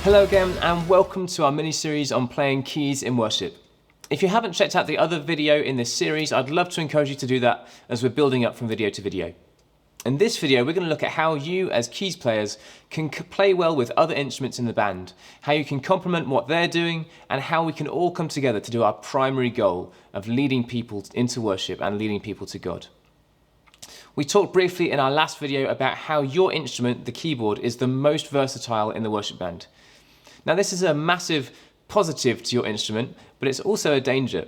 Hello again and welcome to our mini-series on playing keys in worship. If you haven't checked out the other video in this series, I'd love to encourage you to do that as we're building up from video to video. In this video, we're going to look at how you as keys players can play well with other instruments in the band, how you can complement what they're doing, and how we can all come together to do our primary goal of leading people into worship and leading people to God. We talked briefly in our last video about how your instrument, the keyboard, is the most versatile in the worship band. Now this is a massive positive to your instrument, but it's also a danger.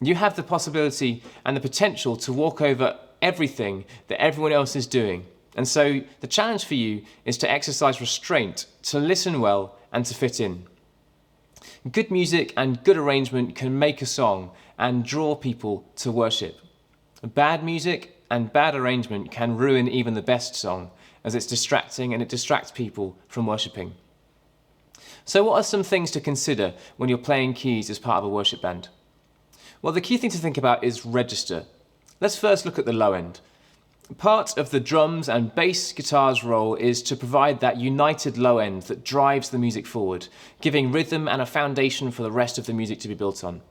You have the possibility and the potential to walk over everything that everyone else is doing. And so the challenge for you is to exercise restraint, to listen well and to fit in. Good music and good arrangement can make a song and draw people to worship. Bad music and bad arrangement can ruin even the best song, as it's distracting and it distracts people from worshipping. So what are some things to consider when you're playing keys as part of a worship band? Well, the key thing to think about is register. Let's first look at the low end. Part of the drums and bass guitar's role is to provide that united low end that drives the music forward, giving rhythm and a foundation for the rest of the music to be built on.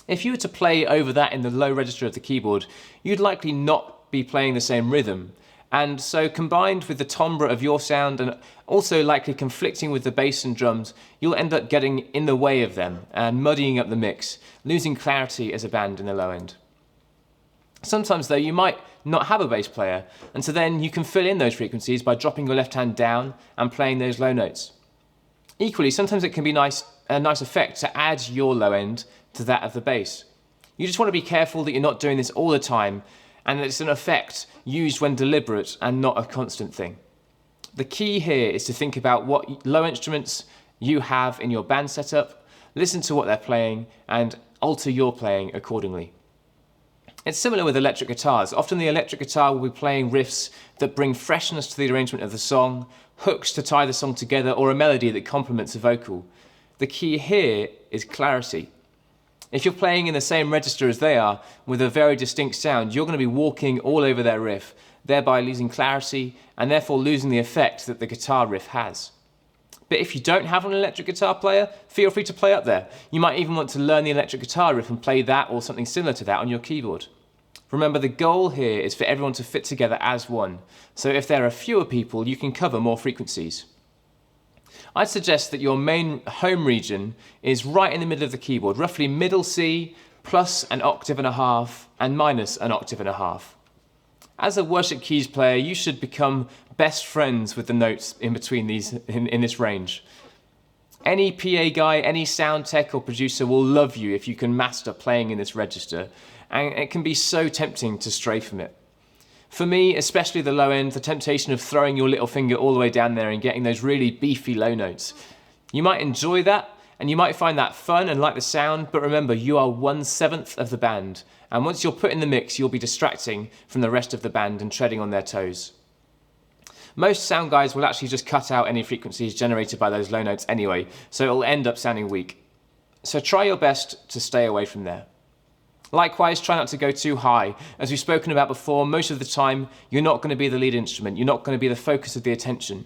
If you were to play over that in the low register of the keyboard, you'd likely not be playing the same rhythm. And so combined with the timbre of your sound and also likely conflicting with the bass and drums, you'll end up getting in the way of them and muddying up the mix, losing clarity as a band in the low end. Sometimes though, you might not have a bass player, and so then you can fill in those frequencies by dropping your left hand down and playing those low notes. Equally, sometimes it can be a nice effect to add your low end to that of the bass. You just want to be careful that you're not doing this all the time, and that it's an effect used when deliberate and not a constant thing. The key here is to think about what low instruments you have in your band setup, listen to what they're playing, and alter your playing accordingly. It's similar with electric guitars. Often the electric guitar will be playing riffs that bring freshness to the arrangement of the song, hooks to tie the song together, or a melody that complements a vocal. The key here is clarity. If you're playing in the same register as they are, with a very distinct sound, you're going to be walking all over their riff, thereby losing clarity and therefore losing the effect that the guitar riff has. But if you don't have an electric guitar player, feel free to play up there. You might even want to learn the electric guitar riff and play that or something similar to that on your keyboard. Remember, the goal here is for everyone to fit together as one, so if there are fewer people, you can cover more frequencies. I'd suggest that your main home region is right in the middle of the keyboard, roughly middle C, plus an octave and a half, and minus an octave and a half. As a worship keys player, you should become best friends with the notes in between these in this range. Any PA guy, any sound tech or producer will love you if you can master playing in this register, and it can be so tempting to stray from it. For me, especially the low end, the temptation of throwing your little finger all the way down there and getting those really beefy low notes. You might enjoy that, and you might find that fun and like the sound, but remember, you are 1/7 of the band, and once you're put in the mix, you'll be distracting from the rest of the band and treading on their toes. Most sound guys will actually just cut out any frequencies generated by those low notes anyway, so it'll end up sounding weak. So try your best to stay away from there. Likewise, try not to go too high. As we've spoken about before, most of the time, you're not going to be the lead instrument. You're not going to be the focus of the attention.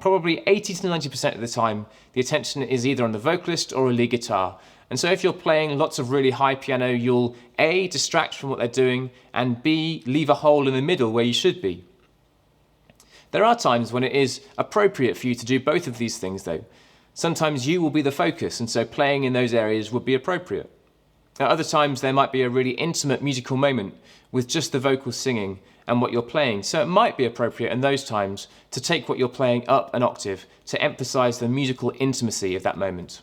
Probably 80 to 90% of the time, the attention is either on the vocalist or a lead guitar. And so if you're playing lots of really high piano, you'll A, distract from what they're doing, and B, leave a hole in the middle where you should be. There are times when it is appropriate for you to do both of these things though. Sometimes you will be the focus, and so playing in those areas would be appropriate. At other times, there might be a really intimate musical moment with just the vocals singing and what you're playing, so it might be appropriate in those times to take what you're playing up an octave to emphasize the musical intimacy of that moment.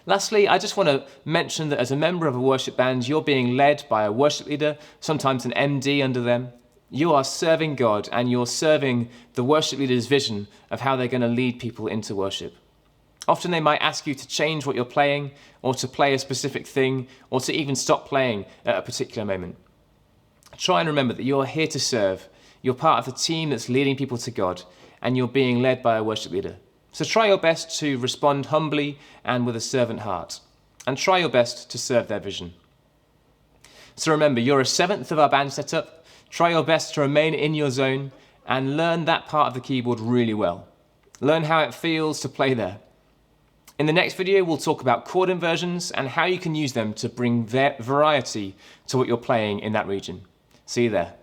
Lastly, I just want to mention that as a member of a worship band, you're being led by a worship leader, sometimes an MD under them. You are serving God and you're serving the worship leader's vision of how they're going to lead people into worship. Often they might ask you to change what you're playing, or to play a specific thing, or to even stop playing at a particular moment. Try and remember that you're here to serve. You're part of the team that's leading people to God, and you're being led by a worship leader. So try your best to respond humbly and with a servant heart, and try your best to serve their vision. So remember, you're 1/7 of our band setup. Try your best to remain in your zone and learn that part of the keyboard really well. Learn how it feels to play there. In the next video, we'll talk about chord inversions and how you can use them to bring variety to what you're playing in that region. See you there.